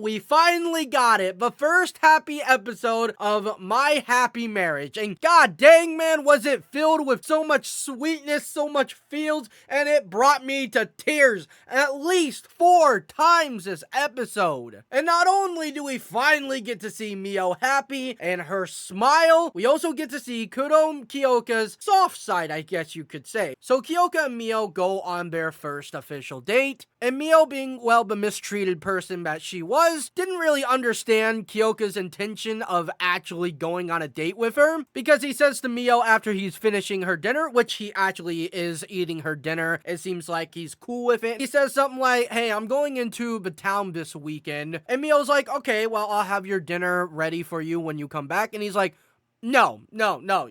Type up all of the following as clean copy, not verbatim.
We finally got it, the first happy episode of My Happy Marriage, and god dang man, was it filled with so much sweetness, so much feels, and it brought me to tears at least 4 times this episode. And not only do we finally get to see Mio happy and her smile, we also get to see Kuro Kyoka's soft side, I guess you could say. So Kyoka and Mio go on their first official date, and Mio, being, well, the mistreated person that she was, didn't really understand Kyoka's intention of actually going on a date with her, because he says to Mio after he's finishing her dinner, which he actually is eating her dinner, it seems like he's cool with it. He says something like, hey, I'm going into the town this weekend, and Mio's like, okay, well, I'll have your dinner ready for you when you come back, and he's like, no,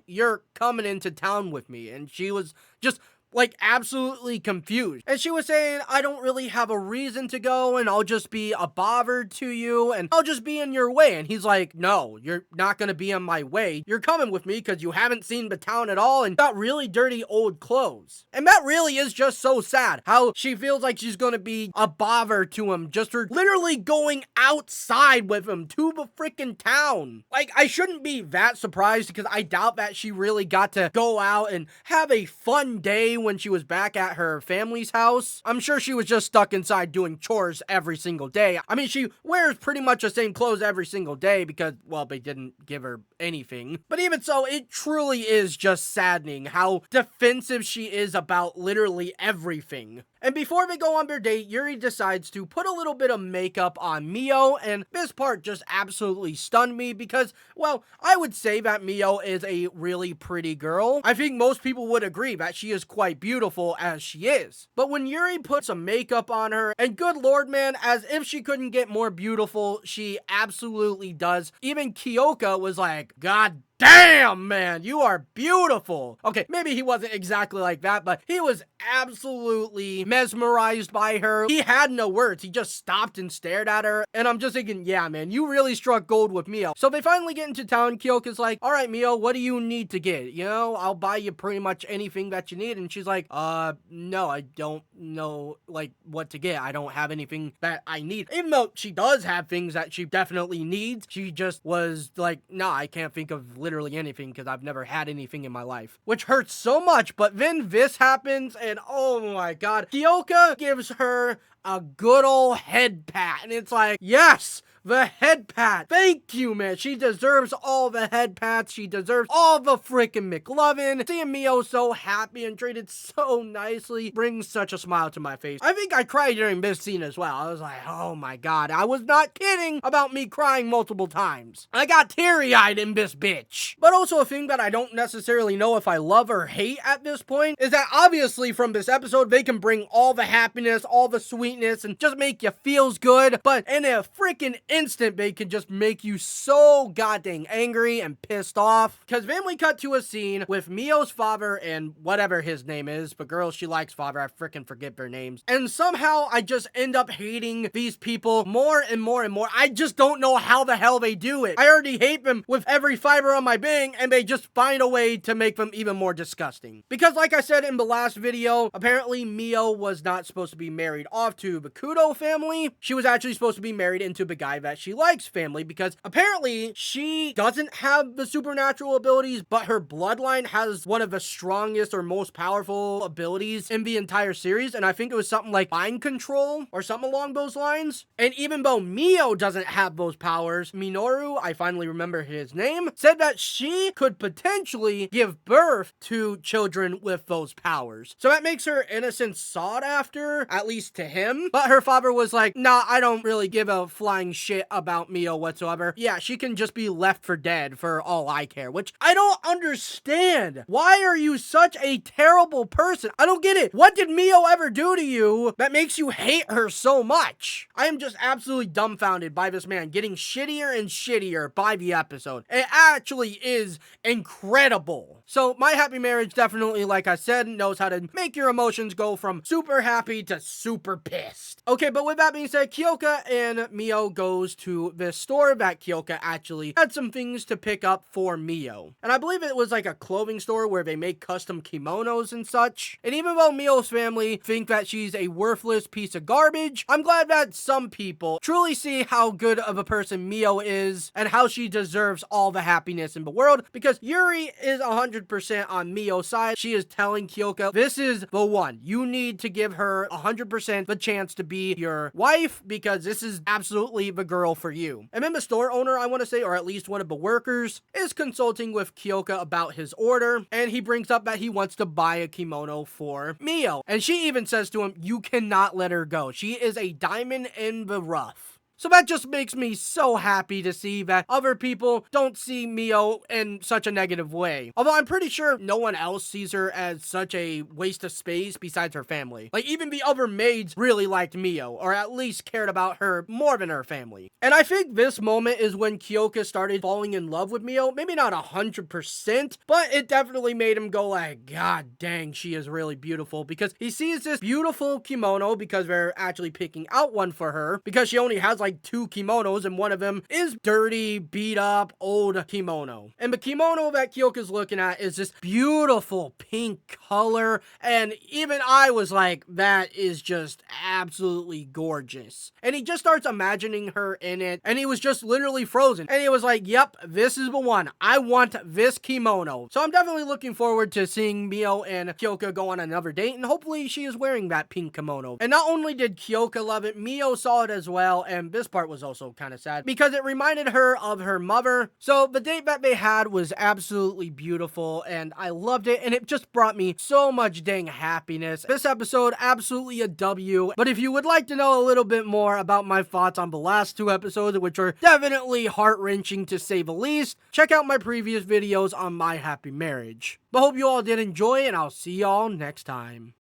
you're coming into town with me. And she was just like absolutely confused. And she was saying, I don't really have a reason to go, and I'll just be a bother to you, and I'll just be in your way. And he's like, no, you're not gonna be in my way. You're coming with me because you haven't seen the town at all and got really dirty old clothes. And that really is just so sad, how she feels like she's gonna be a bother to him just for literally going outside with him to the freaking town. Like, I shouldn't be that surprised, because I doubt that she really got to go out and have a fun day when she was back at her family's house. I'm sure she was just stuck inside doing chores every single day. I mean, she wears pretty much the same clothes every single day because, well, they didn't give her anything. But even so, it truly is just saddening how defensive she is about literally everything. And before they go on their date, Yuri decides to put a little bit of makeup on Mio, and this part just absolutely stunned me because, well, I would say that Mio is a really pretty girl. I think most people would agree that she is quite beautiful as she is. But when Yuri puts some makeup on her, and good lord man, as if she couldn't get more beautiful, she absolutely does. Even Kyoka was like, god damn, man, you are beautiful. Okay, maybe he wasn't exactly like that, but he was absolutely mesmerized by her. He had no words. He just stopped and stared at her. And I'm just thinking, yeah, man, you really struck gold with Mio. So they finally get into town. Kyoka's like, all right, Mio, what do you need to get? You know, I'll buy you pretty much anything that you need. And she's like, no, I don't know, like, what to get. I don't have anything that I need. Even though she does have things that she definitely needs, she just was like, nah, I can't think of literally anything because I've never had anything in my life, which hurts so much. But then this happens, and oh my god, Kyoka gives her a good old head pat, and it's like, yes, the head pat. Thank you, man. She deserves all the head pats. She deserves all the freaking McLovin. Seeing Mio so happy and treated so nicely brings such a smile to my face. I think I cried during this scene as well. I was like, oh my god, I was not kidding about me crying multiple times. I got teary-eyed in this bitch. But also a thing that I don't necessarily know if I love or hate at this point is that obviously from this episode, they can bring all the happiness, all the sweetness, and just make you feels good. But in a freaking instant, they can just make you so goddamn angry and pissed off. Because then we cut to a scene with Mio's father and whatever his name is, but girls, she likes father, I freaking forget their names. And somehow I just end up hating these people more and more and more. I just don't know how the hell they do it. I already hate them with every fiber on my being, and they just find a way to make them even more disgusting. Because like I said in the last video, apparently Mio was not supposed to be married off to the Kudo family. She was actually supposed to be married into the guy that she likes family, because apparently she doesn't have the supernatural abilities, but her bloodline has one of the strongest or most powerful abilities in the entire series, and I think it was something like mind control or something along those lines. And even though Mio doesn't have those powers, Minoru, I finally remember his name, said that she could potentially give birth to children with those powers. So that makes her innocent sought after, at least to him. But her father was like, nah, I don't really give a flying shit about Mio whatsoever. Yeah, she can just be left for dead for all I care, which I don't understand. Why are you such a terrible person? I don't get it. What did Mio ever do to you that makes you hate her so much? I am just absolutely dumbfounded by this man getting shittier and shittier by the episode. It actually is incredible. So My Happy Marriage definitely, like I said, knows how to make your emotions go from super happy to super pissed. Okay, but with that being said, Kyoka and Mio go goes to this store that Kyoka actually had some things to pick up for Mio. And I believe it was like a clothing store where they make custom kimonos and such. And even though Mio's family think that she's a worthless piece of garbage, I'm glad that some people truly see how good of a person Mio is and how she deserves all the happiness in the world, because Yuri is 100% on Mio's side. She is telling Kyoka, this is the one. You need to give her 100% the chance to be your wife, because this is absolutely the girl for you. And then the store owner, I want to say, or at least one of the workers, is consulting with Kyoka about his order, and he brings up that he wants to buy a kimono for Mio. And she even says to him, you cannot let her go. She is a diamond in the rough. So that just makes me so happy to see that other people don't see Mio in such a negative way. Although I'm pretty sure no one else sees her as such a waste of space besides her family. Like, even the other maids really liked Mio, or at least cared about her more than her family. And I think this moment is when Kyoka started falling in love with Mio. Maybe not 100%, but it definitely made him go like, God dang, she is really beautiful. Because he sees this beautiful kimono, because they're actually picking out one for her, because she only has like 2 kimonos, and one of them is dirty, beat up, old kimono. And the kimono that Kyoka's looking at is this beautiful pink color, and even I was like, that is just absolutely gorgeous. And he just starts imagining her in it, and he was just literally frozen. And he was like, yep, this is the one. I want this kimono. So I'm definitely looking forward to seeing Mio and Kyoka go on another date, and hopefully she is wearing that pink kimono. And not only did Kyoka love it, Mio saw it as well, and this part was also kind of sad because it reminded her of her mother. So the date that they had was absolutely beautiful, and I loved it, and it just brought me so much dang happiness. This episode, absolutely a W. But if you would like to know a little bit more about my thoughts on the last 2 episodes, which were definitely heart-wrenching to say the least, check out my previous videos on my happy marriage. But hope you all did enjoy, and I'll see y'all next time.